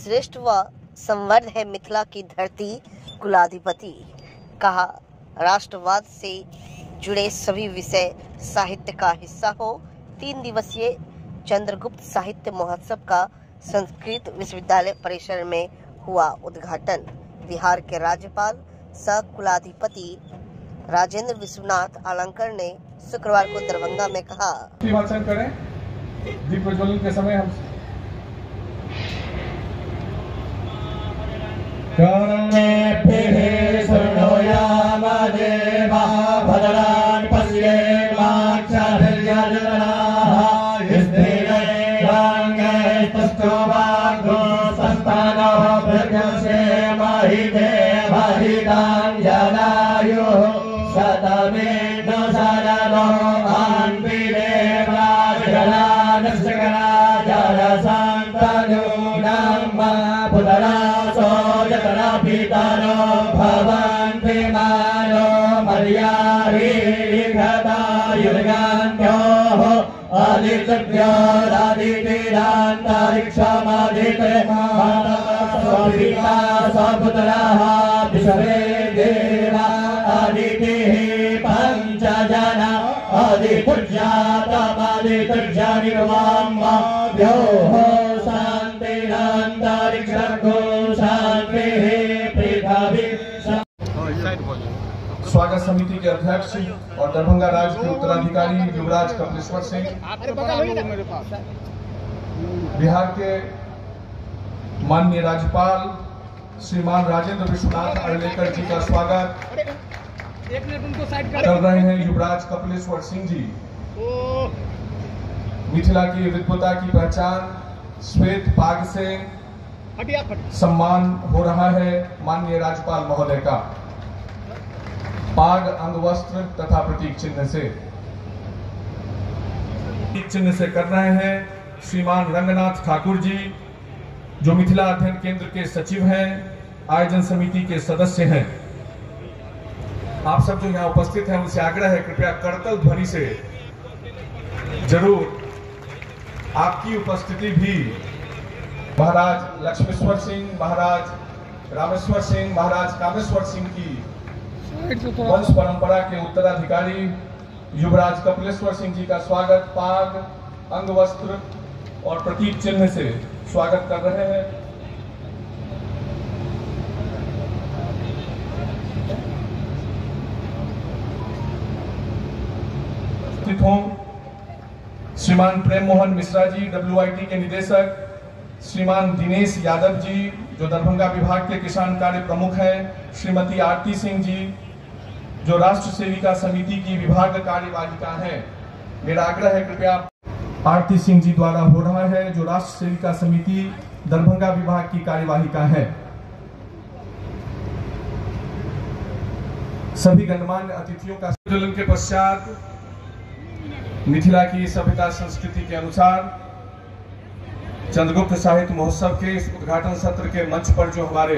श्रेष्ठ व संवर्ध है मिथिला की धरती कुलाधिपति। कहा, राष्ट्रवाद से जुड़े सभी विषय साहित्य का हिस्सा हो। 3 दिवसीय चंद्रगुप्त साहित्य महोत्सव का संस्कृत विश्वविद्यालय परिसर में हुआ उद्घाटन। बिहार के राज्यपाल सह कुलाधिपति राजेंद्र विश्वनाथ अलंकर ने शुक्रवार को दरभंगा में कहा, वाचन करें। दीप प्रज्वलन के समय हम भद्रान् स्वागत समिति के अध्यक्ष और दरभंगा राज्य के उत्तराधिकारी युवराज कपिलेश्वर सिंह, बिहार के माननीय राज्यपाल श्रीमान राजेंद्र विश्वनाथ अर्लेकर जी का स्वागत कर रहे हैं युवराज कपिलेश्वर सिंह जी। मिथिला की विद्वता की पहचान श्वेत पाग से सम्मान हो रहा है माननीय राज्यपाल महोदय का। पाग अंगवस्त्र तथा प्रतीक चिन्ह से कर रहे हैं श्रीमान रंगनाथ ठाकुर जी, जो मिथिला अध्ययन केंद्र के सचिव हैं, आयोजन समिति के सदस्य हैं। आप सब जो यहाँ उपस्थित हैं उनसे आग्रह है, कृपया करतल ध्वनि से जरूर आपकी उपस्थिति भी महाराज लक्ष्मेश्वर सिंह, महाराज रामेश्वर सिंह, महाराज कामेश्वर सिंह की वंश परंपरा के उत्तराधिकारी युवराज कपिलेश्वर सिंह जी का स्वागत पाग अंगवस्त्र और प्रतीक चिन्ह से स्वागत कर रहे हैं। उपस्थित हों श्रीमान प्रेम मोहन मिश्रा जी, WIT के निदेशक, श्रीमान दिनेश यादव जी, जो दरभंगा विभाग के किसान कार्य प्रमुख हैं, श्रीमती आरती सिंह जी, जो राष्ट्र सेविका समिति की विभाग कार्यवाहिका हैं। मेरा आग्रह है, कृपया आरती सिंह जी द्वारा हो रहा है, जो राष्ट्र सेविका समिति दरभंगा विभाग की कार्यवाहिका है। सभी गणमान्य अतिथियों का संचालन के पश्चात मिथिला की सभ्यता संस्कृति के अनुसार चंद्रगुप्त साहित्य महोत्सव के इस उद्घाटन सत्र के मंच पर जो हमारे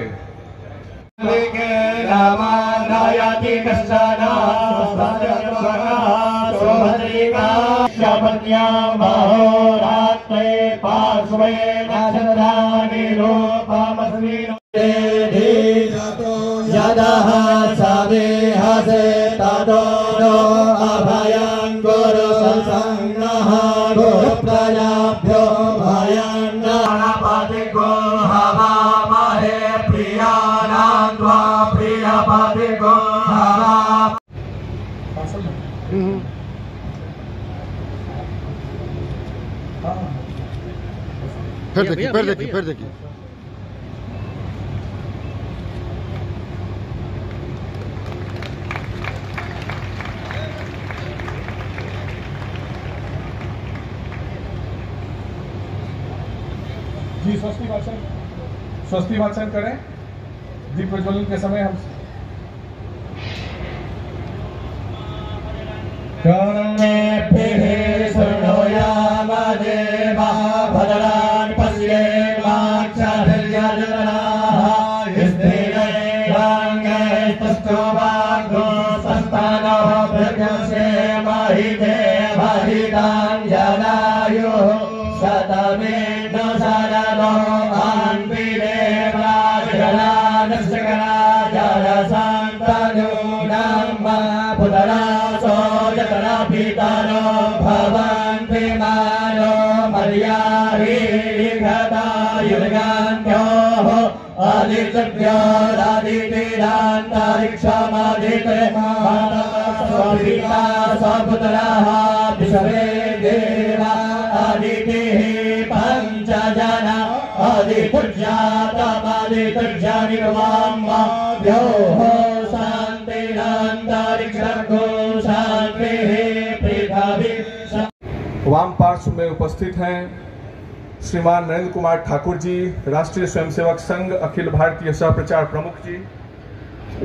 फिर देखिए जी स्वस्ति वाचन करें। दीप प्रज्वलन के समय हम शतमेन शरणो वाम पार्श्व में उपस्थित हैं श्रीमान नरेंद्र कुमार ठाकुर जी, राष्ट्रीय स्वयंसेवक संघ अखिल भारतीय सह प्रचार प्रमुख जी।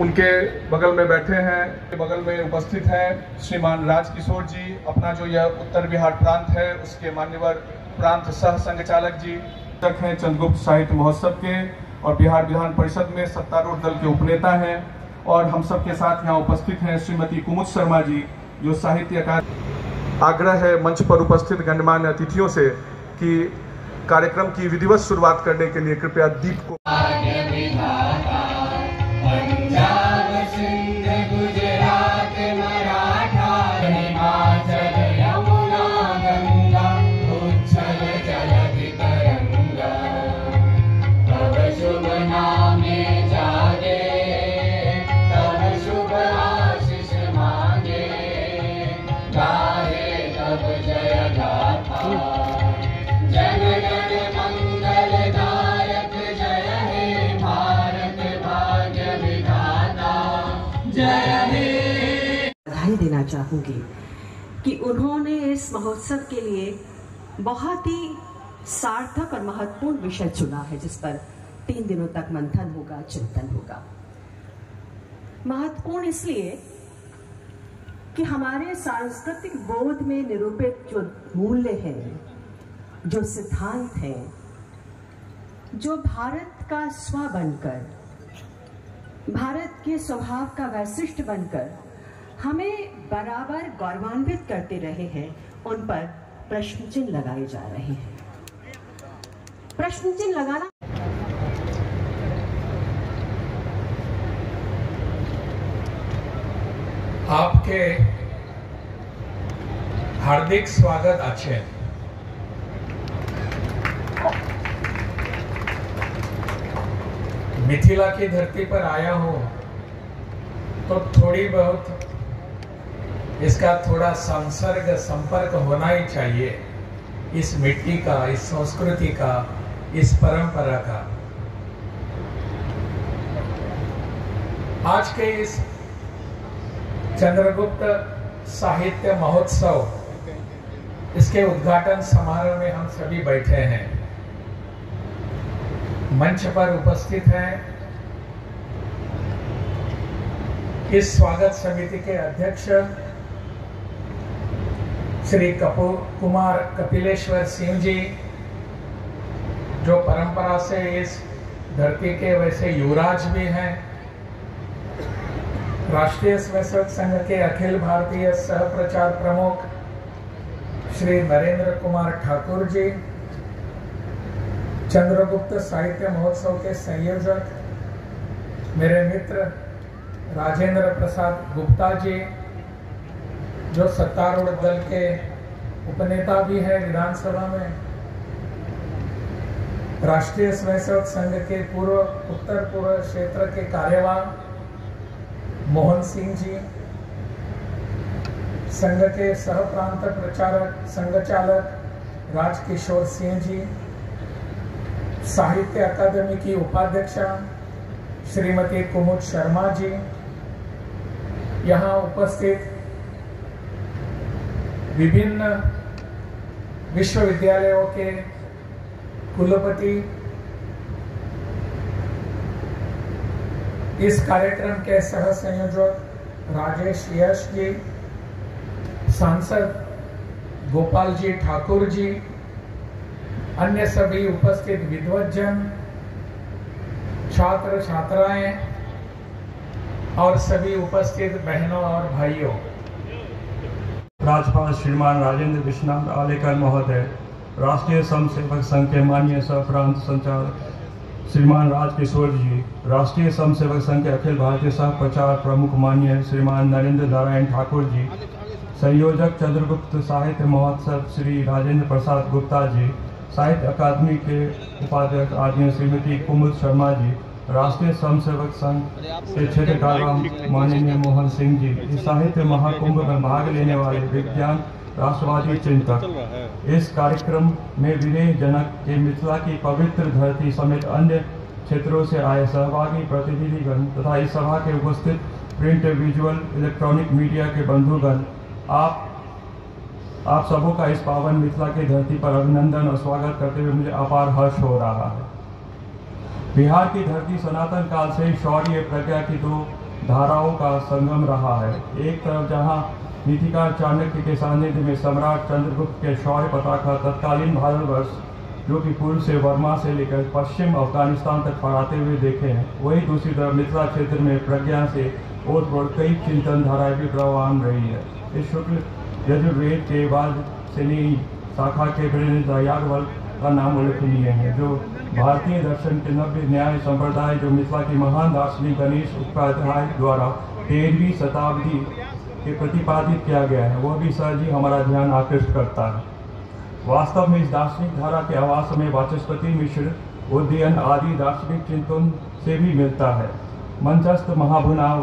उनके बगल में बैठे हैं, बगल में उपस्थित हैं श्रीमान राजकिशोर जी, अपना जो यह उत्तर बिहार प्रांत है उसके मान्यवर प्रांत सह संघचालक जी। हैं चंद्रगुप्त साहित्य महोत्सव के और बिहार विधान परिषद में सत्तारूढ़ दल के उपनेता हैं। और हम सबके साथ यहाँ उपस्थित हैं श्रीमती कुमुद शर्मा जी, जो साहित्य अकादमी। आग्रह है मंच पर उपस्थित गणमान्य अतिथियों से कि कार्यक्रम की विधिवत शुरुआत करने के लिए कृपया दीप को बधाई देना चाहूंगी कि उन्होंने इस महोत्सव के लिए बहुत ही सार्थक और महत्वपूर्ण विषय चुना है, जिस पर 3 दिनों तक मंथन होगा, चिंतन होगा। महत्वपूर्ण इसलिए कि हमारे सांस्कृतिक बोध में निरूपित जो मूल्य हैं, जो सिद्धांत हैं, जो भारत का स्व बनकर, भारत के स्वभाव का वैशिष्ट्य बनकर हमें बराबर गौरवान्वित करते रहे हैं, उन पर प्रश्न चिन्ह लगाए जा रहे हैं। प्रश्न चिन्ह लगाना आपके हार्दिक स्वागत अच्छे। मिथिला की धरती पर आया हूं तो थोड़ी बहुत इसका थोड़ा संसर्ग संपर्क होना ही चाहिए, इस मिट्टी का, इस संस्कृति का, इस परंपरा का। आज के इस चंद्रगुप्त साहित्य महोत्सव, इसके उद्घाटन समारोह में हम सभी बैठे हैं। मंच पर उपस्थित हैं इस स्वागत समिति के अध्यक्ष श्री कुमार कपिलेश्वर सिंह जी, जो परंपरा से इस धरती के वैसे युवराज भी हैं। राष्ट्रीय स्वयंसेवक संघ के अखिल भारतीय सह प्रचार प्रमुख श्री नरेंद्र कुमार ठाकुर जी, चंद्रगुप्त साहित्य महोत्सव के संयोजक मेरे मित्र राजेंद्र प्रसाद गुप्ता जी, जो सत्तारूढ़ दल के उपनेता भी है विधानसभा में, राष्ट्रीय स्वयंसेवक संघ के पूर्व उत्तर पूर्व क्षेत्र के कार्यवाह मोहन सिंह जी, संघ के सह प्रांत प्रचारक संघचालक राजकिशोर सिंह जी, साहित्य अकादमी की उपाध्यक्षा श्रीमती कुमुद शर्मा जी, यहाँ उपस्थित विभिन्न विश्वविद्यालयों के कुलपति, इस कार्यक्रम के सह संयोजक राजेश यश जी, सांसद गोपाल जी ठाकुर जी, अन्य सभी उपस्थित विद्वज्जन, छात्र छात्राएं और सभी उपस्थित बहनों और भाइयों। राज्यपाल श्रीमान राजेंद्र विश्वनाथ आलेकर महोदय, राष्ट्रीय स्वयंसेवक संघ के माननीय सह प्रांत संचालक श्रीमान राजकिशोर जी, राष्ट्रीय स्वयंसेवक संघ के अखिल भारतीय सह प्रचार प्रमुख माननीय श्रीमान नरेंद्र नारायण ठाकुर जी, संयोजक चंद्रगुप्त साहित्य महोत्सव श्री राजेंद्र प्रसाद गुप्ता जी, साहित्य अकादमी के उपाध्यक्ष आदरणीय श्रीमती कुमुद शर्मा जी, राष्ट्रीय स्वयंसेवक संघ के क्षेत्र कार्य माननीय मोहन सिंह जी, इस साहित्य महाकुंभ में भाग लेने वाले विज्ञान राष्ट्रवादी चिंतक, इस कार्यक्रम में विनय जनक के मिथिला की पवित्र धरती समेत अन्य क्षेत्रों से आए सहभागी प्रतिनिधिगण तथा इस सभा के उपस्थित प्रिंट, विजुअल, इलेक्ट्रॉनिक मीडिया के बंधुगण, आप सबों का इस पावन मिथिला की धरती पर अभिनंदन और स्वागत करते हुए मुझे अपार हर्ष हो रहा है। बिहार की धरती सनातन काल से शौर्य प्रज्ञा की दो धाराओं का संगम रहा है। एक तरफ जहां नीतिकार चाणक्य के सानिध्य में सम्राट चंद्रगुप्त के शौर्य पताका तत्कालीन भारतवर्ष, जो कि पूर्व से वर्मा से लेकर पश्चिम अफगानिस्तान तक फहराते हुए देखे हैं, वही दूसरी तरफ मिथिला क्षेत्र में प्रज्ञा से ओतप्रोत कई चिंतन धाराएं भी प्रवाहमान रही है। इस शुक्ल यजुर्वेद के बाद सेनी शाखा के याज्ञवल्क्य का नाम उल्लेखनीय है, जो भारतीय दर्शन के नव्य न्याय संप्रदाय जो मिथिला की महान दार्शनिक गणेश उपाध्याय द्वारा 13वीं शताब्दी के प्रतिपादित किया गया है, वह भी सहज ही हमारा ध्यान आकृष्ट करता है। वास्तव में इस दार्शनिक धारा के आवास में वाचस्पति मिश्र, उदयन आदि दार्शनिक चिंतन से भी मिलता है। मंचस्थ महाभुनाव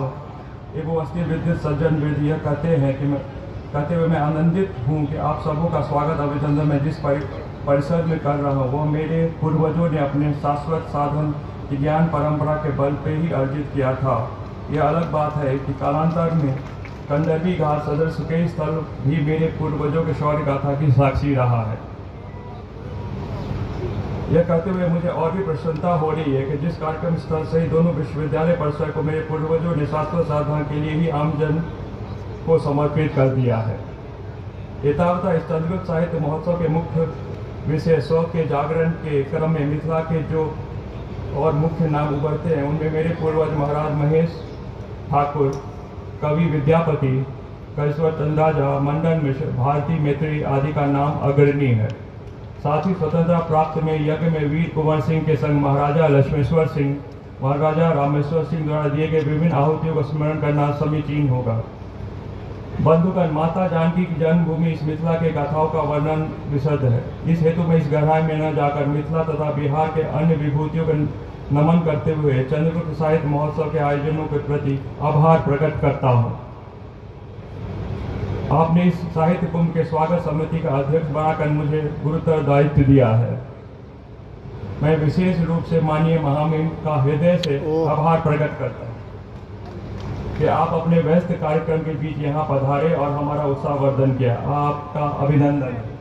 एवं अस्थि विद्युत सज्जन वेद यह कहते हुए मैं आनंदित हूँ कि आप सबों का स्वागत अभिनंदन में जिस परिसर में कर रहा हूँ, वह मेरे पूर्वजों ने अपने शाश्वत साधन की ज्ञान परंपरा के बल पे ही अर्जित किया था। यह अलग बात है कि कालांतर में कंदर्पी घाट सदृश कई स्थल भी मेरे पूर्वजों के शौर्य गाथा की साक्षी रहा है। यह कहते हुए मुझे और भी प्रसन्नता हो रही है कि जिस कार्यक्रम स्थल से ही दोनों विश्वविद्यालय परिसर को मेरे पूर्वजों ने शाश्वत साधना के लिए ही आमजन को समर्पित कर दिया है। एतावता इस चंद्रगुप्त साहित्य महोत्सव के मुख्य विषय स्व के जागरण के क्रम में मिथिला के जो और मुख्य नाम उभरते हैं, उनमें मेरे पूर्वज महाराज महेश ठाकुर, कवि विद्यापति, कैश्वर चंद्राजा, मंडन मिश्र, भारती मैत्री आदि का नाम अग्रणी है। साथ ही स्वतंत्रता प्राप्त में यज्ञ में वीर कुंवर सिंह के संग महाराजा लक्ष्मेश्वर सिंह, महाराजा रामेश्वर सिंह द्वारा दिए गए विभिन्न आहुतियों का स्मरण करना समीचीन होगा। बंधुगण, माता जानकी की जन्मभूमि इस मिथिला के गाथाओं का वर्णन विशद है। इस हेतु मैं इस गहराई में न जाकर मिथिला तथा बिहार के अन्य विभूतियों का नमन करते हुए चंद्रगुप्त साहित्य महोत्सव के आयोजनों के प्रति आभार प्रकट करता हूँ। आपने इस साहित्य कुंभ के स्वागत समिति का अध्यक्ष बनाकर मुझे गुरुतर दायित्व दिया है। मैं विशेष रूप से माननीय महामहिम का हृदय से आभार प्रकट करता हूँ कि आप अपने व्यस्त कार्यक्रम के बीच यहाँ पधारे और हमारा उत्साहवर्धन किया। आपका अभिनंदन है।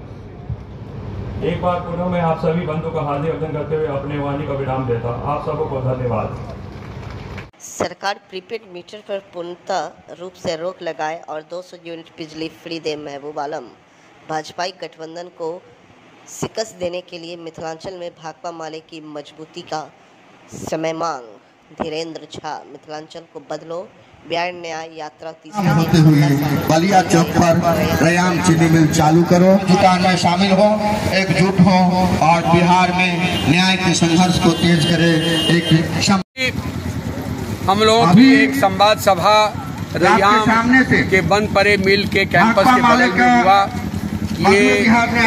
एक बार पुनः मैं आप सभी बंधु का हार्दिक अभिनंदन करते हुए अपने वाणी का विराम देता हूँ। आप सबको को धन्यवाद। सरकार प्रीपेड मीटर पर पूर्णतः रूप से रोक लगाए और 200 यूनिट बिजली फ्री दे। महबूब आलम। भाजपाई गठबंधन को शिकस्त देने के लिए मिथिलांचल में भाकपा माले की मजबूती का समय मांग। धीरेन्द्र झा। मिथिलांचल को बदलो, बिहार न्याय यात्रा होते हुए बलिया चौक पर रैयाम चीनी मिल चालू करो, जुटान में शामिल हो, एकजुट हो और बिहार में न्याय के संघर्ष को तेज करे। हम लोगों की एक संवाद सभा रैयाम के बंद पड़े मिल के कैंपस के बगल में हुआ। ये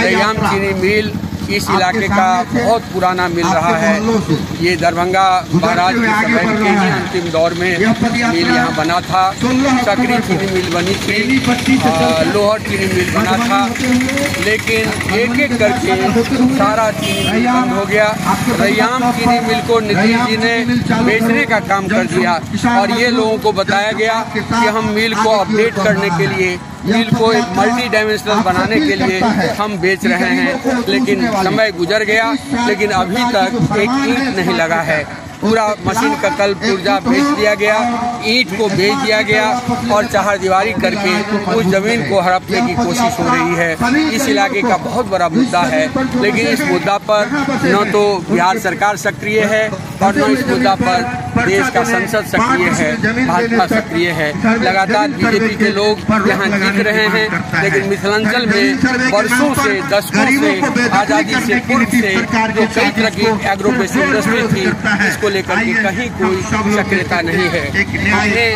रैयाम चीनी मिल इस इलाके का बहुत पुराना मिल रहा है। ये दरभंगा महाराज के समय के ही अंतिम दौर में मिल यहाँ बना था। सकरी चीनी मिल बनी थी, लोहर चीनी मिल बना था, लेकिन एक एक करके सारा चीनी मिल बंद हो गया। रैयाम चीनी मिल को नीतीश जी ने बेचने का काम कर दिया और ये लोगों को बताया गया कि हम मिल को अपडेट करने के लिए, मिल को एक मल्टी डायमेंशनल बनाने के लिए हम बेच रहे हैं। लेकिन समय गुजर गया, लेकिन अभी तक एक ईंट नहीं लगा है। पूरा मशीन का कल पुर्जा बेच दिया गया, ईंट को बेच दिया गया और चहारदीवारी करके उस जमीन को हड़पने की कोशिश हो रही है। इस इलाके का बहुत बड़ा मुद्दा है, लेकिन इस मुद्दा पर न तो बिहार सरकार सक्रिय है और न इस मुद्दा पर देश का संसद सक्रिय है, भाजपा सक्रिय है। लगातार बीजेपी के लोग यहाँ जीत रहे हैं, लेकिन मिथिलांचल में वर्षों से, दशकों से, आज़ादी से पूर्व से जो कई तरह की एग्रो बेस इंडस्ट्री थी, इसको लेकर के कहीं कोई सक्रियता नहीं है। हमने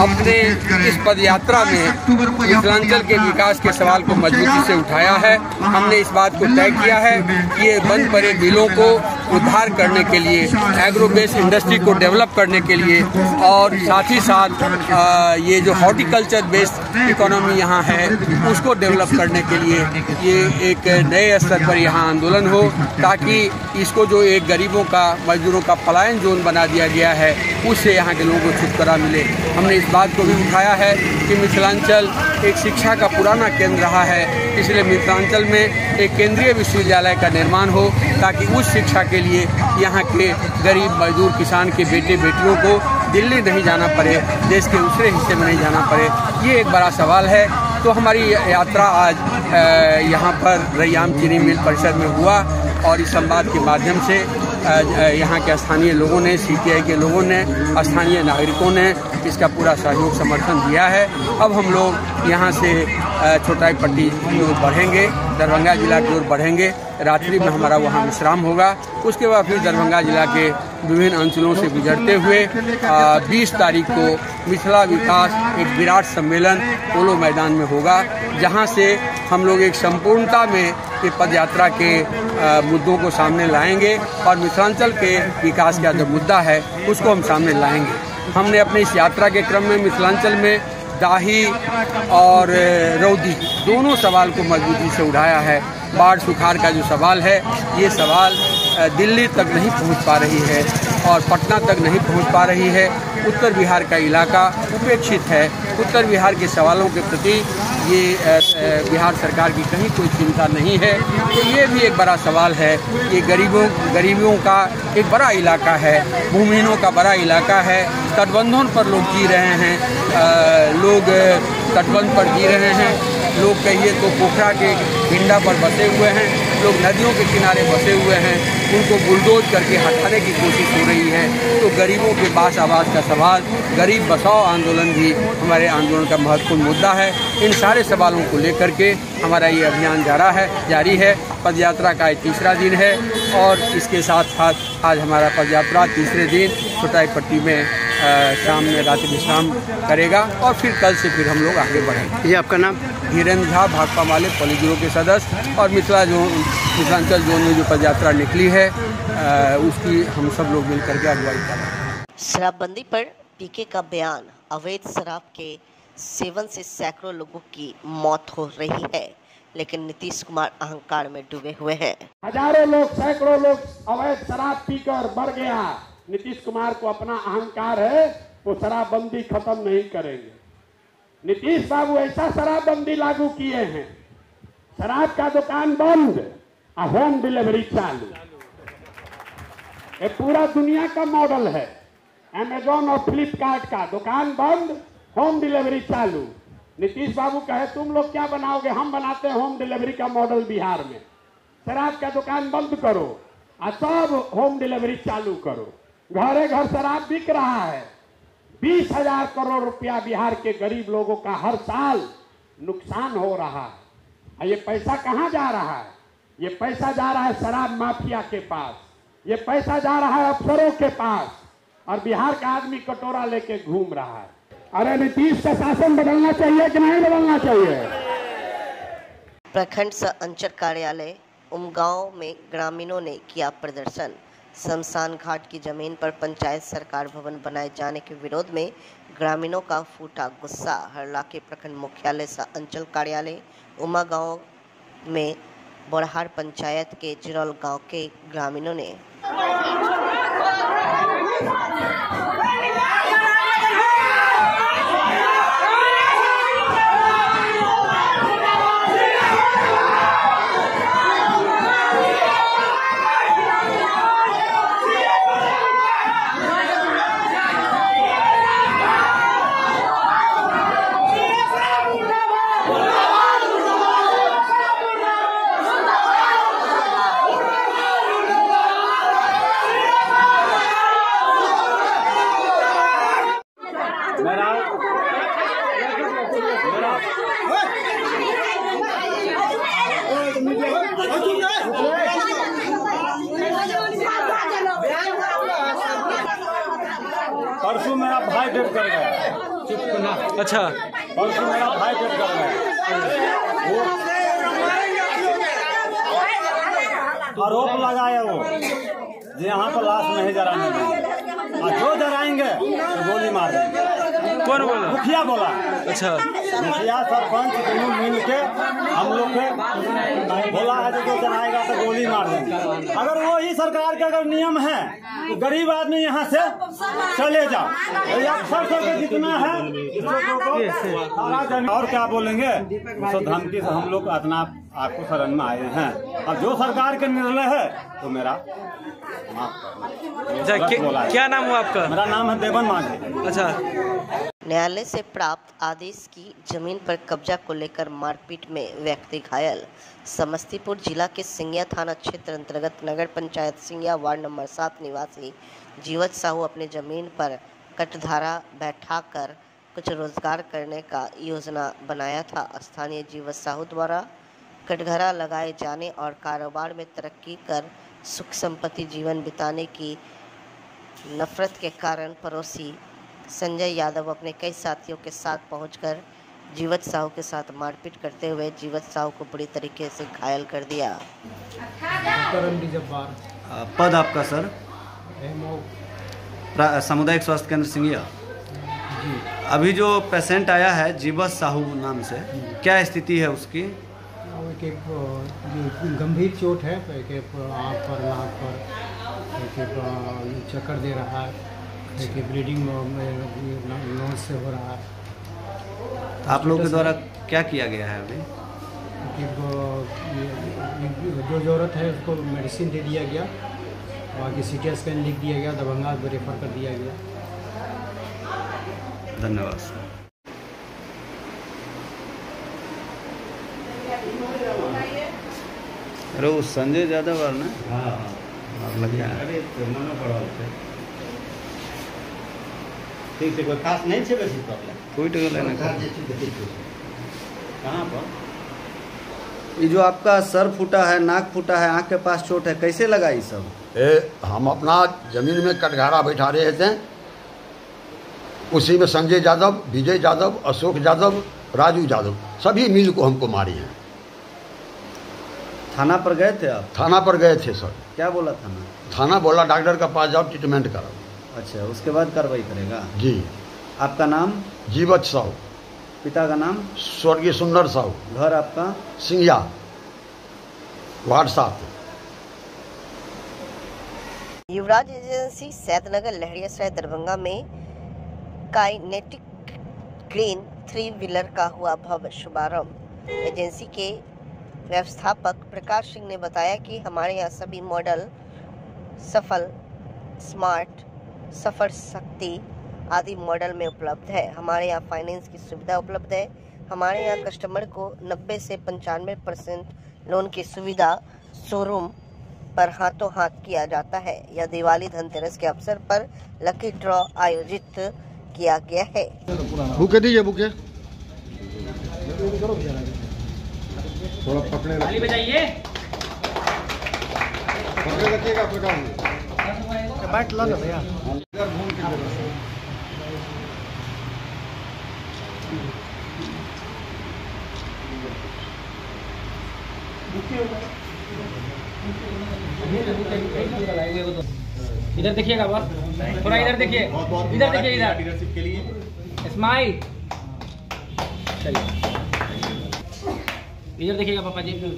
अपने इस पद यात्रा में मिथिलांचल के विकास के सवाल को मजबूती से उठाया है। हमने इस बात को तय किया है कि ये बंद पड़े बिलों को उद्धार करने के लिए, एग्रो बेस इंडस्ट्री को डेवलप करने के लिए और साथ ही साथ ये जो हॉर्टिकल्चर बेस्ड इकोनॉमी यहाँ है उसको डेवलप करने के लिए ये एक नए स्तर पर यहाँ आंदोलन हो, ताकि इसको जो एक गरीबों का, मजदूरों का पलायन जोन बना दिया गया है उससे यहाँ के लोगों को छुटकारा मिले। हमने इस बात को भी उठाया है कि मिथिलांचल एक शिक्षा का पुराना केंद्र रहा है, इसलिए मिथिलांचल में एक केंद्रीय विश्वविद्यालय का निर्माण हो, ताकि उस शिक्षा के लिए यहाँ के गरीब मजदूर किसान के बेटे बेटियों को दिल्ली नहीं जाना पड़े, देश के दूसरे हिस्से में नहीं जाना पड़े। ये एक बड़ा सवाल है। तो हमारी यात्रा आज यहाँ पर रैयाम चीनी मिल परिसर में हुआ और इस संवाद के माध्यम से यहाँ के स्थानीय लोगों ने, सीपीआई के लोगों ने, स्थानीय नागरिकों ने इसका पूरा सहयोग समर्थन दिया है। अब हम लोग यहाँ से छोटाई पट्टी की ओर बढ़ेंगे, दरभंगा जिला की ओर बढ़ेंगे। रात्रि में हमारा वहाँ विश्राम होगा। उसके बाद फिर दरभंगा जिला के विभिन्न अंचलों से गुजरते हुए 20 तारीख को मिथिला विकास एक विराट सम्मेलन पोलो मैदान में होगा, जहाँ से हम लोग एक संपूर्णता में ये पदयात्रा के मुद्दों को सामने लाएंगे और मिथिलांचल के विकास का जो मुद्दा है उसको हम सामने लाएंगे। हमने अपनी इस यात्रा के क्रम में मिथिलांचल में दाही और रौदी दोनों सवाल को मजबूती से उठाया है। बाढ़ सुखाड़ का जो सवाल है, ये सवाल दिल्ली तक नहीं पहुंच पा रही है और पटना तक नहीं पहुंच पा रही है। उत्तर बिहार का इलाका उपेक्षित है। उत्तर बिहार के सवालों के प्रति ये बिहार सरकार की कहीं कोई चिंता नहीं है। तो ये भी एक बड़ा सवाल है। ये गरीबों का एक बड़ा इलाका है, भूमिहीनों का बड़ा इलाका है। तटबंधों पर लोग जी रहे हैं, लोग तटबंध पर जी रहे हैं। लोग कहिए तो पोखरा के भिंडा पर बसे हुए हैं, लोग नदियों के किनारे बसे हुए हैं, उनको बुलडोज करके हटाने की कोशिश हो रही है। तो गरीबों के पास आवाज़ का सवाल, गरीब बचाओ आंदोलन भी हमारे आंदोलन का महत्वपूर्ण मुद्दा है। इन सारे सवालों को लेकर के हमारा ये अभियान जारी है। पदयात्रा का तीसरा दिन है और इसके साथ साथ आज हमारा पदयात्रा तीसरे दिन छोटाई पट्टी में शाम में रात्रि विश्राम करेगा और फिर कल से फिर हम लोग आगे बढ़ेंगे। ये आपका नाम? धीरेन्द्र झा, भाकपा माले पोलित ब्यूरो के सदस्य और मिथिलांचल जोन में जो पदयात्रा निकली है उसकी हम सब लोग मिलकर के अगुवाई कर रहे हैं। शराबबंदी पर पीके का बयान। अवैध शराब के सेवन से सैकड़ों लोगों की मौत हो रही है, लेकिन नीतीश कुमार अहंकार में डूबे हुए हैं। हजारों लोग, सैकड़ों लोग अवैध शराब पीकर मर गया। नीतीश कुमार को अपना अहंकार है, वो शराबबंदी खत्म नहीं करेंगे। नीतीश बाबू ऐसा शराबबंदी लागू किए हैं, शराब का दुकान बंद और होम डिलीवरी चालू। ये पूरा दुनिया का मॉडल है। अमेजॉन और फ्लिपकार्ट का दुकान बंद, होम डिलीवरी चालू। नीतीश बाबू कहे तुम लोग क्या बनाओगे, हम बनाते हैं होम डिलीवरी का मॉडल बिहार में। शराब का दुकान बंद करो और सब होम डिलीवरी चालू करो। घरे घर शराब बिक रहा है। 20,000 करोड़ रुपया बिहार के गरीब लोगों का हर साल नुकसान हो रहा है। ये पैसा कहाँ जा रहा है? ये पैसा जा रहा है शराब माफिया के पास, ये पैसा जा रहा है अफसरों के पास और बिहार का आदमी कटोरा लेके घूम रहा है। अरे नीतीश का शासन बदलना चाहिए कि नहीं बदलना चाहिए? प्रखंड सह अंचल कार्यालय उमगांव में ग्रामीणों ने किया प्रदर्शन। शमशान घाट की जमीन पर पंचायत सरकार भवन बनाए जाने के विरोध में ग्रामीणों का फूटा गुस्सा। हरलाके प्रखंड मुख्यालय सह अंचल कार्यालय उमगांव में बोरहार पंचायत के जिरौल गांव के ग्रामीणों ने परसों मेरा भाई डेट कर गया। अच्छा, परसों मेरा भाई डेट कर गया। आरोप लगाया वो जो यहाँ पर लाश नहीं जराने देंगे, और जो जराएंगे तो गोली मार देंगे। कौन बोला? मुखिया बोला। अच्छा, मुखिया सरपंच दोनों मिल के हम लोग के बोला है जो जराएगा तो गोली मार देंगे। अगर वही सरकार का अगर नियम है तो गरीब आदमी यहाँ से चले जाओ। अक्सर के जितना है और क्या बोलेंगे, तो धमकी से हम लोग इतना आपको शरण में आए हैं। अब जो सरकार के निर्णय है तो मेरा क्या नाम हुआ आपका? मेरा नाम है देवन मांझी। अच्छा, न्यायालय से प्राप्त आदेश की जमीन पर कब्जा को लेकर मारपीट में व्यक्ति घायल। समस्तीपुर जिला के सिंगिया थाना क्षेत्र अंतर्गत नगर पंचायत सिंगिया वार्ड नंबर 7 निवासी जीवत साहू अपने जमीन पर कटघरा बैठाकर कुछ रोजगार करने का योजना बनाया था। स्थानीय जीवत साहू द्वारा कटघरा लगाए जाने और कारोबार में तरक्की कर सुख संपत्ति जीवन बिताने की नफरत के कारण पड़ोसी संजय यादव अपने कई साथियों के साथ पहुंचकर जीवत साहू के साथ मारपीट करते हुए जीवत साहू को बुरी तरीके से घायल कर दिया। पद आपका सर? सामुदायिक स्वास्थ्य केंद्र सिंगिया। अभी जो पेशेंट आया है जीवत साहू नाम से, क्या स्थिति है उसकी? गंभीर चोट है, आँख पर नाक पर चक्कर दे रहा है, ब्लीडिंग नोज से हो रहा है। आप लोगों के द्वारा क्या किया गया है अभी? जो जरूरत है उसको मेडिसिन दे दिया गया, बाकी CT स्कैन लिख दिया गया, दरभंगा को रेफर कर दिया गया। धन्यवाद। अरे वो संजय यादव वाला ना? हाँ, लग गया। अरे मना पड़ा ठीक से कोई खास नहीं छे बेसी प्रॉब्लम, कोई टगल है ना। कहाँ पर ये जो आपका सर फूटा है, नाक फूटा है, आँख के पास चोट है, कैसे लगा ये सब? हम अपना जमीन में कटघरा बैठा रहे थे, उसी में संजय यादव, विजय यादव, अशोक यादव, राजू यादव सभी मिल को हमको मारी है। थाना पर गए थे आप? थाना पर गए थे सर। क्या बोला थाना? थाना बोला डॉक्टर का पास जाओ, ट्रीटमेंट कराओ। अच्छा, उसके बाद कार्रवाई करेगा जी। आपका नाम? जीवत साहू। पिता का नाम? स्वर्गीय सुंदर साहू। घर आपका? सिंगिया वार्ड 7। युवराज एजेंसी सैदनगर लहरियासराय दरभंगा में काइनेटिक ग्रीन 3 व्हीलर का हुआ भव्य शुभारंभ। एजेंसी के व्यवस्थापक प्रकाश सिंह ने बताया कि हमारे यहाँ सभी मॉडल सफल, स्मार्ट, सफर शक्ति आदि मॉडल में उपलब्ध है। हमारे यहाँ फाइनेंस की सुविधा उपलब्ध है। हमारे यहाँ कस्टमर को 90 से 95% लोन की सुविधा शोरूम पर हाथों हाथ किया जाता है। यह दिवाली धनतेरस के अवसर पर लकी ड्रॉ आयोजित किया गया है। बुके दीजिए, बुके थोड़ा पकड़े बजाइए, पकड़े रखिएगा, बैठ लो ना भैया। इधर देखिएगा बस, थोड़ा इधर देखिए, इधर देखिए, इधर स्माइल। चलिए इधर देखिएगा पापा जी, इधर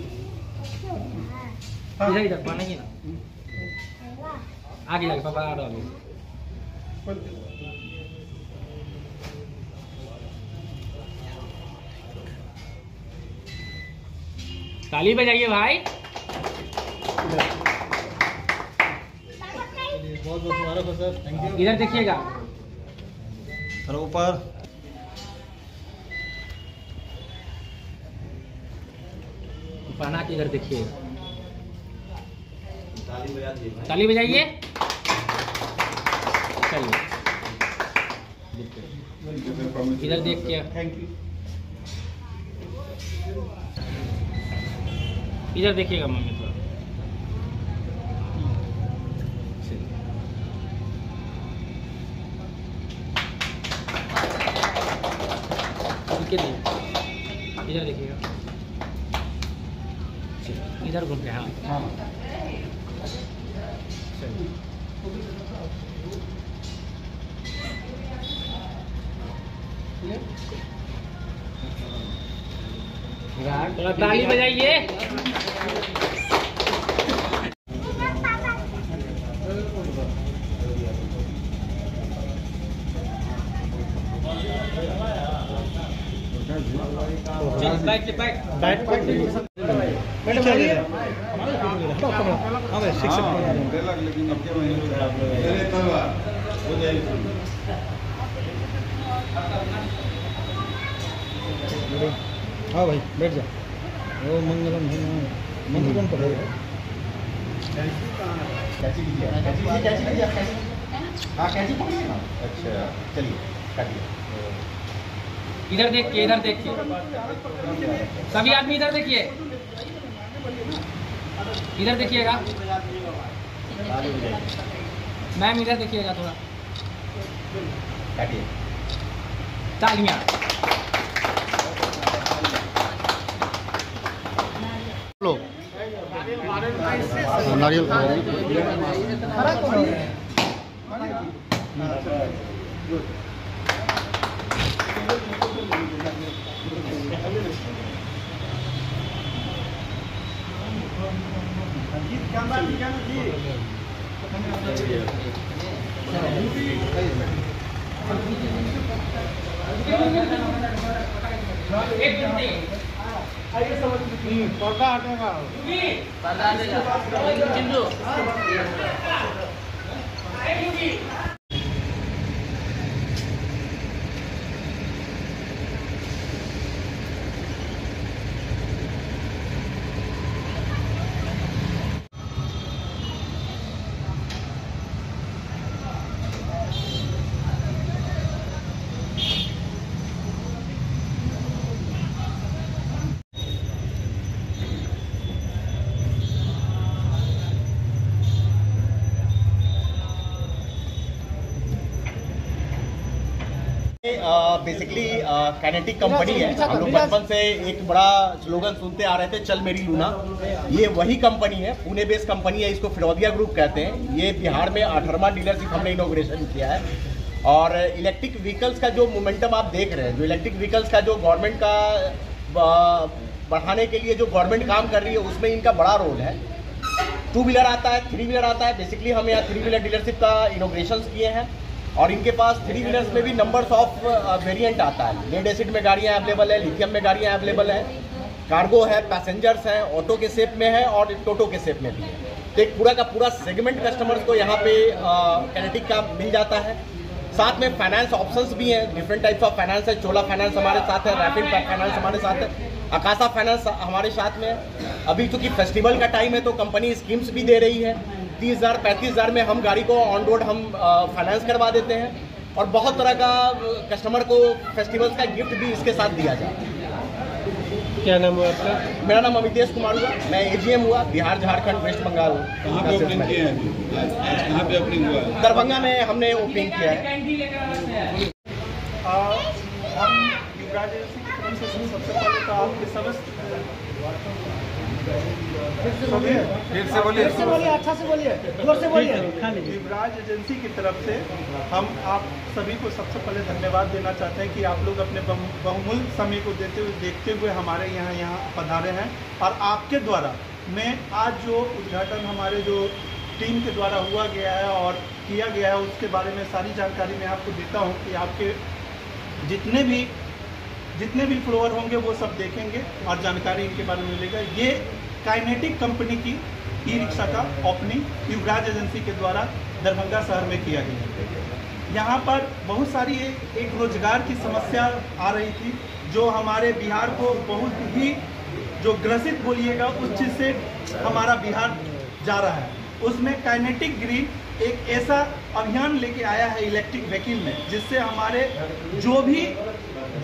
इधर बनेगी ना, आगे जाके पापा आ रहा है। ताली बजाइए भाई। बहुत बहुत मुबारक हो सर, थैंक यू। इधर देखिएगा, सर ऊपर। पहना के इधर देखिए, ताली बजाइए। चलिए इधर देख के, थैंक यू। इधर देखिएगा मम्मी थोड़ा। इसके लिए इधर देखिएगा, इधर घूम के। हाँ थोड़ा ताली बजाइए। हाँ भाई बैठ जा। ओ मंगलम मंत्र कौन पढ़ेगा? अच्छा चलिए काटिए। इधर देखिए, इधर देखिए, सभी आदमी इधर देखिए, इधर देखिएगा मैम, इधर देखिएगा थोड़ा। काटिए। तालियां। लो नारियल पर्दा हटेगा। बेसिकली काइनेटिक कंपनी है। हम लोग बचपन से एक बड़ा स्लोगन सुनते आ रहे थे, चल मेरी लूना। ये वही कंपनी है, पुणे बेस्ड कंपनी है, इसको फिरोदिया ग्रुप कहते हैं। ये बिहार में 18वां डीलरशिप हमने इनॉग्रेशन किया है। और इलेक्ट्रिक व्हीकल्स का जो मोमेंटम आप देख रहे हैं, जो इलेक्ट्रिक व्हीकल्स का जो गवर्नमेंट का बढ़ाने के लिए जो गवर्नमेंट काम कर रही है, उसमें इनका बड़ा रोल है। 2 व्हीलर आता है, 3 व्हीलर आता है। बेसिकली हम यहाँ 3 व्हीलर डीलरशिप का इनॉग्रेशन किए हैं और इनके पास 3 व्हीलर्स में भी नंबर्स ऑफ वेरिएंट आता है। लेड एसिड में गाड़ियाँ अवेलेबल है, लिथियम में गाड़ियाँ अवेलेबल है, कार्गो है, पैसेंजर्स हैं, ऑटो के शेप में है और टोटो के शेप में भी है। तो एक पूरा का पूरा सेगमेंट कस्टमर्स को यहाँ पे काइनेटिक का मिल जाता है। साथ में फाइनेंस ऑप्शंस भी हैं, डिफरेंट टाइप्स ऑफ फाइनेंस है। चोला फाइनेंस हमारे साथ है, रैपिड फाइनेंस हमारे साथ है, आकाशा फाइनेंस हमारे साथ में है। अभी चूंकि फेस्टिवल का टाइम है तो कंपनी स्कीम्स भी दे रही है। 30,000 35,000 में हम गाड़ी को ऑन रोड हम फाइनेंस करवा देते हैं और बहुत तरह का कस्टमर को फेस्टिवल्स का गिफ्ट भी इसके साथ दिया जाता है। क्या नाम हुआ आपका? मेरा नाम अमितेश कुमार हुआ, मैं AGM हुआ बिहार झारखंड वेस्ट बंगाल। कहाँ पे ओपनिंग किया है? कहाँ पे ओपनिंग हुआ है? दरभंगा में हमने ओपनिंग किया है। हम युवराज एजेंसी की तरफ से सबसे पहले तो आपके समस्त फिर से बोलिए, अच्छा से बोलिए, जोर से बोलिए। युवराज एजेंसी की तरफ से हम आप सभी को सबसे पहले धन्यवाद देना चाहते हैं कि आप लोग अपने बहुमूल्य समय को देखते हुए हमारे यहाँ पधारे हैं। और आपके द्वारा मैं आज जो उद्घाटन हमारे जो टीम के द्वारा हुआ गया है और किया गया है उसके बारे में सारी जानकारी मैं आपको देता हूँ कि आपके जितने भी फ्लोअर होंगे वो सब देखेंगे और जानकारी इनके बारे में मिलेगा। ये काइनेटिक कंपनी की ई-रिक्शा का ओपनिंग युवराज एजेंसी के द्वारा दरभंगा शहर में किया गया। यहाँ पर बहुत सारी एक रोजगार की समस्या आ रही थी जो हमारे बिहार को बहुत ही जो ग्रसित बोलिएगा उस चीज़ से हमारा बिहार जा रहा है। उसमें काइनेटिक ग्रीन एक ऐसा अभियान लेके आया है इलेक्ट्रिक व्हीकल में, जिससे हमारे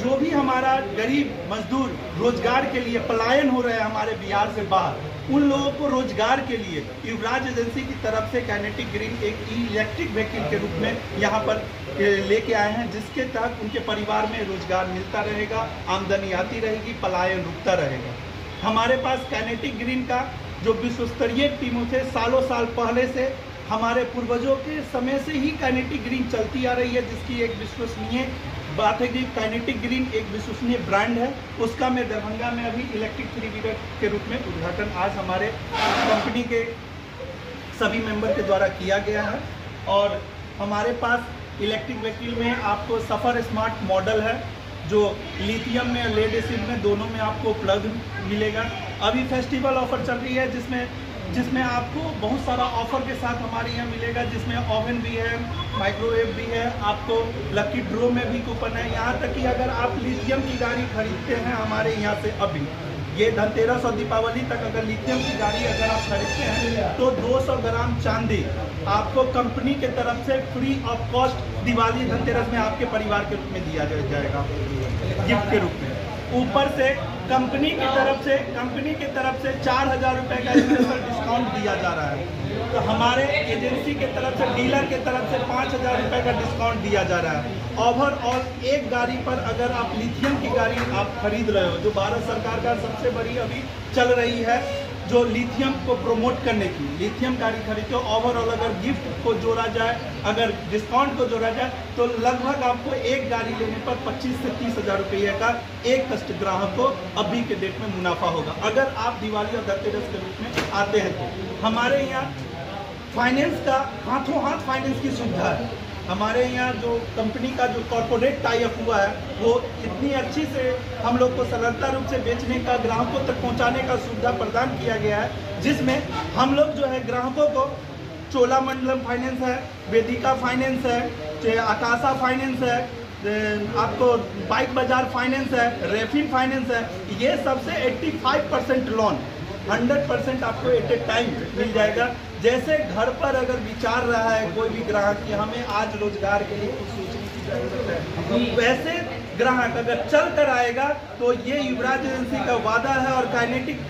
जो भी हमारा गरीब मजदूर रोजगार के लिए पलायन हो रहे हैं हमारे बिहार से बाहर, उन लोगों को रोजगार के लिए युवराज एजेंसी की तरफ से काइनेटिक ग्रीन एक इलेक्ट्रिक व्हीकल के रूप में यहाँ पर लेके आए हैं, जिसके तहत उनके परिवार में रोजगार मिलता रहेगा, आमदनी आती रहेगी, पलायन रुकता रहेगा। हमारे पास काइनेटिक ग्रीन का जो विश्व स्तरीय टीमों से सालों साल पहले से हमारे पूर्वजों के समय से ही काइनेटिक ग्रीन चलती आ रही है, जिसकी एक विश्वसनीय बात है कि काइनेटिक ग्रीन एक विश्वसनीय ब्रांड है। उसका मैं दरभंगा में अभी इलेक्ट्रिक 3 व्हीलर के रूप में उद्घाटन आज हमारे कंपनी के सभी मेंबर के द्वारा किया गया है। और हमारे पास इलेक्ट्रिक व्हीकल में आपको सफ़र स्मार्ट मॉडल है, जो लिथियम में लेड एसिड में दोनों में आपको उपलब्ध मिलेगा। अभी फेस्टिवल ऑफर चल रही है, जिसमें आपको बहुत सारा ऑफर के साथ हमारे यहाँ मिलेगा, जिसमें ओवन भी है, माइक्रोवेव भी है, आपको लकी ड्रॉ में भी कूपन है। यहाँ तक कि अगर आप लिथियम की गाड़ी खरीदते हैं हमारे यहाँ से, अभी ये धनतेरस और दीपावली तक अगर लिथियम की गाड़ी अगर आप खरीदते हैं तो 200 ग्राम चांदी आपको कंपनी के तरफ से free of cost Diwali Dhanteras में आपके परिवार के रूप में दिया जाएगा, गिफ्ट के रूप में। ऊपर से कंपनी की तरफ से 4000 रुपये का स्पेशल डिस्काउंट दिया जा रहा है। तो हमारे एजेंसी के तरफ से, डीलर के तरफ से 5000 रुपये का डिस्काउंट दिया जा रहा है। ओवरऑल एक गाड़ी पर अगर आप लिथियम की गाड़ी आप खरीद रहे हो, जो भारत सरकार का सबसे बड़ी अभी चल रही है, जो लिथियम को प्रमोट करने की, लिथियम गाड़ी खरीदते हो, ओवरऑल अगर गिफ्ट को जोड़ा जाए, अगर डिस्काउंट को जोड़ा जाए, तो लगभग आपको एक गाड़ी लेने पर 25 से 30 हज़ार रुपये का एक ग्राहक को अभी के डेट में मुनाफा होगा, अगर आप दिवाली और धनतेरस के रूप में आते हैं तो। हमारे यहाँ फाइनेंस का हाथों हाथ फाइनेंस की सुविधा है। हमारे यहाँ जो कंपनी का जो कॉर्पोरेट टाई अप हुआ है, वो इतनी अच्छी से हम लोग को सरलता रूप से बेचने का, ग्राहकों तक पहुँचाने का सुविधा प्रदान किया गया है, जिसमें हम लोग जो है ग्राहकों को चोलामंडलम फाइनेंस है, वेदिका फाइनेंस है, आकाशा फाइनेंस है, आपको बाइक बाजार फाइनेंस है, रेफिन फाइनेंस है, ये सबसे 85% लोन 100% आपको एट ए टाइम मिल जाएगा। जैसे घर पर अगर विचार रहा है कोई भी ग्राहक कि हमें आज रोजगार के लिए कुछ सोचने की जरूरत है, तो वैसे ग्राहक अगर चल कर आएगा तो ये युवराज एजेंसी का वादा है और काइनेटिक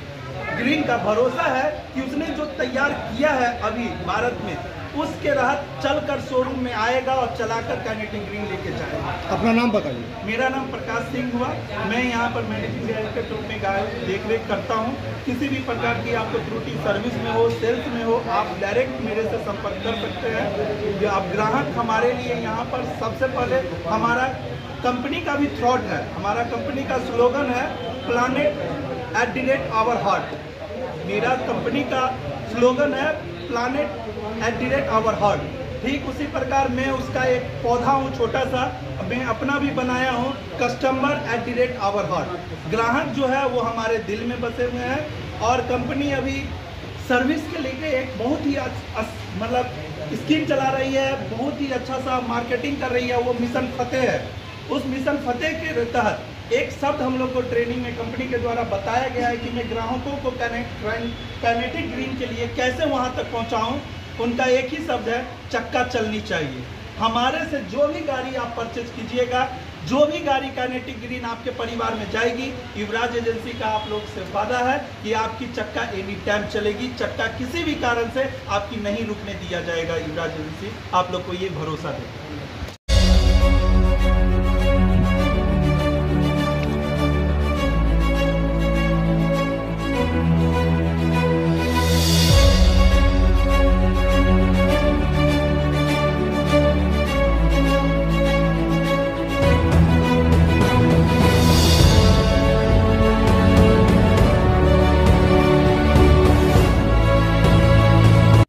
ग्रीन का भरोसा है कि उसने जो तैयार किया है अभी भारत में, उसके राहत चलकर शोरूम में आएगा और चलाकर काइनेटिक ग्रीन लेके जाएगा। अपना नाम बताइए। मेरा नाम प्रकाश सिंह हुआ, मैं यहाँ पर मैनेजिंग डायरेक्टर के रूप में देख रेख करता हूँ। किसी भी प्रकार की आपको त्रुटि सर्विस में हो, सेल्स में हो, आप डायरेक्ट मेरे से संपर्क कर सकते हैं। जो आप ग्राहक हमारे लिए यहाँ पर सबसे पहले हमारा कंपनी का भी थॉट है, हमारा कंपनी का स्लोगन है planet@our heart। मेरा कंपनी का स्लोगन है planet@our heart। ठीक उसी प्रकार मैं उसका एक पौधा हूँ छोटा सा, मैं अपना भी बनाया हूँ, customer@our heart। ग्राहक जो है वो हमारे दिल में बसे हुए हैं और कंपनी अभी सर्विस के लिए एक बहुत ही मतलब स्कीम चला रही है, बहुत ही अच्छा सा मार्केटिंग कर रही है, वो मिशन फतेह है। उस मिशन फतेह के तहत एक शब्द हम लोग को ट्रेनिंग में कंपनी के द्वारा बताया गया है कि मैं ग्राहकों को काइनेटिक ग्रीन के लिए कैसे वहां तक पहुंचाऊं। उनका एक ही शब्द है, चक्का चलनी चाहिए। हमारे से जो भी गाड़ी आप परचेज कीजिएगा, जो भी गाड़ी काइनेटिक ग्रीन आपके परिवार में जाएगी, युवराज एजेंसी का आप लोग से वादा है कि आपकी चक्का एनी टाइम चलेगी, चक्का किसी भी कारण से आपकी नहीं रुकने दिया जाएगा। युवराज एजेंसी आप लोग को ये भरोसा देती है।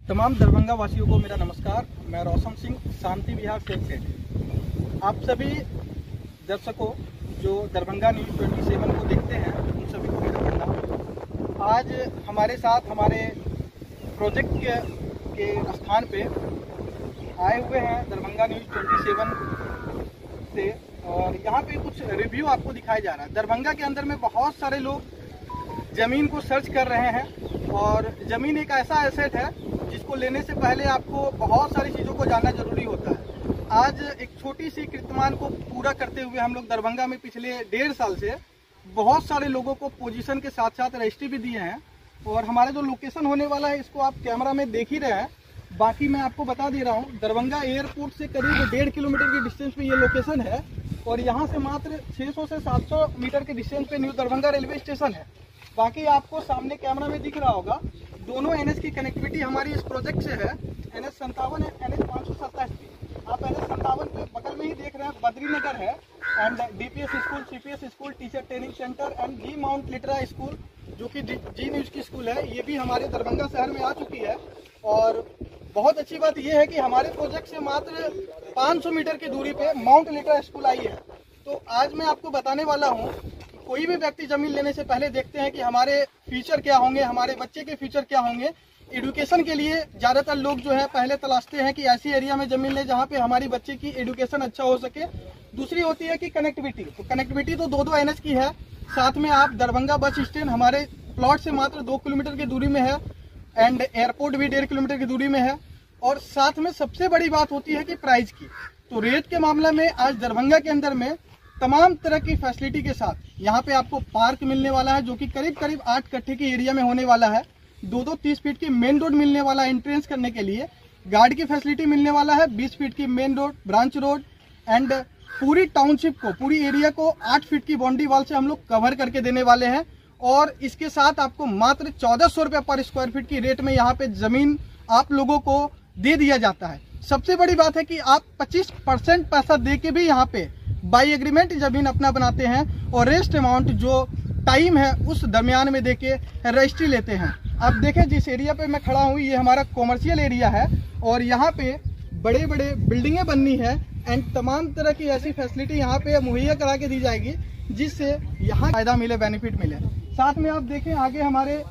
तमाम दरभंगा वासियों को मेरा नमस्कार। मैं रोशन सिंह, शांति विहार सेक्रेटरी। आप सभी दर्शकों जो दरभंगा न्यूज़ 27 को देखते हैं, उन सभी को मेरा प्रणाम। आज हमारे साथ हमारे प्रोजेक्ट के स्थान पे आए हुए हैं दरभंगा न्यूज़ 27 से, और यहाँ पे कुछ रिव्यू आपको दिखाया जा रहा है। दरभंगा के अंदर में बहुत सारे लोग ज़मीन को सर्च कर रहे हैं, और ज़मीन एक ऐसा एसेट है जिसको लेने से पहले आपको बहुत सारी चीज़ों को जानना जरूरी होता है। आज एक छोटी सी कीर्तिमान को पूरा करते हुए हम लोग दरभंगा में पिछले 1.5 साल से बहुत सारे लोगों को पोजीशन के साथ साथ रजिस्ट्री भी दिए हैं, और हमारा जो लोकेशन होने वाला है इसको आप कैमरा में देख ही रहे हैं। बाकी मैं आपको बता दे रहा हूँ, दरभंगा एयरपोर्ट से करीब 1.5 किलोमीटर की डिस्टेंस पे ये लोकेशन है और यहाँ से मात्र 600 से 700 मीटर के डिस्टेंस पे न्यू दरभंगा रेलवे स्टेशन है। बाकी आपको सामने कैमरा में दिख रहा होगा, दोनों NH की कनेक्टिविटी हमारी इस प्रोजेक्ट से है। NH 57 है, NH 527 की। आप NH 57 पे बगल में ही देख रहे हैं बद्रीनगर है and DPS school, CPS school, teacher training centre and जी माउंट लिटरा स्कूल जो कि जी न्यूज की स्कूल है, ये भी हमारे दरभंगा शहर में आ चुकी है। और बहुत अच्छी बात यह है कि हमारे प्रोजेक्ट से मात्र 500 मीटर की दूरी पे माउंट लिटरा स्कूल आई है। तो आज मैं आपको बताने वाला हूँ, कोई भी व्यक्ति जमीन लेने से पहले देखते हैं कि हमारे फ्यूचर क्या होंगे, हमारे बच्चे के फ्यूचर क्या होंगे। एजुकेशन के लिए ज़्यादातर लोग जो है पहले तलाशते हैं कि ऐसी एरिया में जमीन ले जहाँ पे हमारी बच्चे की एजुकेशन अच्छा हो सके। दूसरी होती है कि कनेक्टिविटी, तो कनेक्टिविटी तो 2-2 NH की है, साथ में आप दरभंगा बस स्टैंड हमारे प्लॉट से मात्र 2 किलोमीटर की दूरी में है एंड एयरपोर्ट भी 1.5 किलोमीटर की दूरी में है। और साथ में सबसे बड़ी बात होती है कि प्राइस की, तो रेट के मामले में आज दरभंगा के अंदर में तमाम तरह की फैसिलिटी के साथ यहाँ पे आपको पार्क मिलने वाला है जो कि करीब 8 कट्ठे की एरिया में होने वाला है। 2-2 30 फीट की मेन रोड मिलने वाला है एंट्रेंस करने के लिए, गार्ड की फैसिलिटी मिलने वाला है, 20 फीट की main road, branch road and पूरी टाउनशिप को, पूरी एरिया को 8 फीट की बाउंड्री वाल से हम लोग कवर करके देने वाले हैं। और इसके साथ आपको मात्र 1400 रुपये पर स्क्वायर फीट की रेट में यहाँ पे जमीन आप लोगों को दे दिया जाता है। सबसे बड़ी बात है कि आप 25% पैसा दे के भी यहाँ पे बाई एग्रीमेंट जमीन अपना बनाते हैं और रेस्ट अमाउंट जो टाइम है उस दरमियान में देके रजिस्ट्री लेते हैं। अब देखें जिस एरिया पे मैं खड़ा हूँ ये हमारा कॉमर्शियल एरिया है और यहाँ पे बड़े बड़े बिल्डिंगें बननी है एंड तमाम तरह की ऐसी फैसिलिटी यहाँ पे मुहैया करा के दी जाएगी जिससे यहाँ फायदा मिले, बेनिफिट मिले। साथ में आप देखें आगे हमारे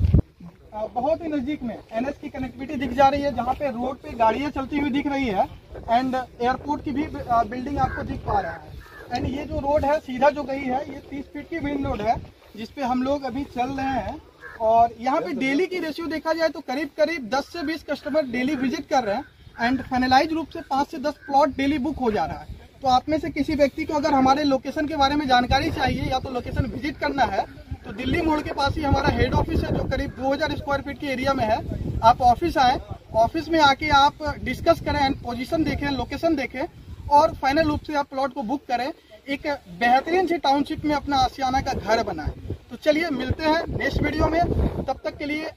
बहुत ही नज़दीक में NH की कनेक्टिविटी दिख जा रही है जहाँ पे रोड पे गाड़ियाँ चलती हुई दिख रही है एंड एयरपोर्ट की भी बिल्डिंग आपको दिख पा रहा है। एंड ये जो रोड है सीधा जो गई है ये 30 फीट की मेन रोड है जिसपे हम लोग अभी चल रहे हैं। और यहाँ पे डेली की रेशियो देखा जाए तो करीब 10 से 20 कस्टमर डेली विजिट कर रहे हैं एंड फाइनलाइज रूप से 5 से 10 प्लॉट डेली बुक हो जा रहा है। तो आप में से किसी व्यक्ति को अगर हमारे लोकेशन के बारे में जानकारी चाहिए या तो लोकेशन विजिट करना है तो दिल्ली मोड़ के पास ही हमारा हेड ऑफिस है जो करीब 2000 स्क्वायर फीट की एरिया में है। आप ऑफिस आए, ऑफिस में आके आप डिस्कस करें एंड पोजीशन देखें, लोकेशन देखें और फाइनल रूप से आप प्लॉट को बुक करें, एक बेहतरीन सी टाउनशिप में अपना आशियाना का घर बनाएं। तो चलिए मिलते हैं नेक्स्ट वीडियो में, तब तक के लिए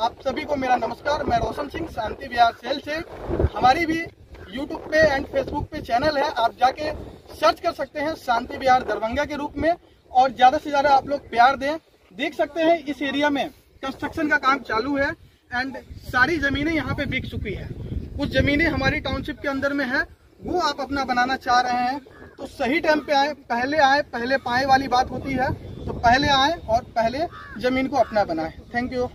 आप सभी को मेरा नमस्कार। मैं रोशन सिंह, शांति विहार सेल से। हमारी भी यूट्यूब पे एंड फेसबुक पे चैनल है, आप जाके सर्च कर सकते हैं शांति विहार दरभंगा के रूप में और ज़्यादा से ज़्यादा आप लोग प्यार दें। देख सकते हैं इस एरिया में कंस्ट्रक्शन का काम चालू है एंड सारी ज़मीनें यहाँ पे बिक चुकी है। कुछ ज़मीनें हमारी टाउनशिप के अंदर में है, वो आप अपना बनाना चाह रहे हैं तो सही टाइम पे आए, पहले पाए वाली बात होती है। तो पहले आए और पहले ज़मीन को अपना बनाएं। Thank you.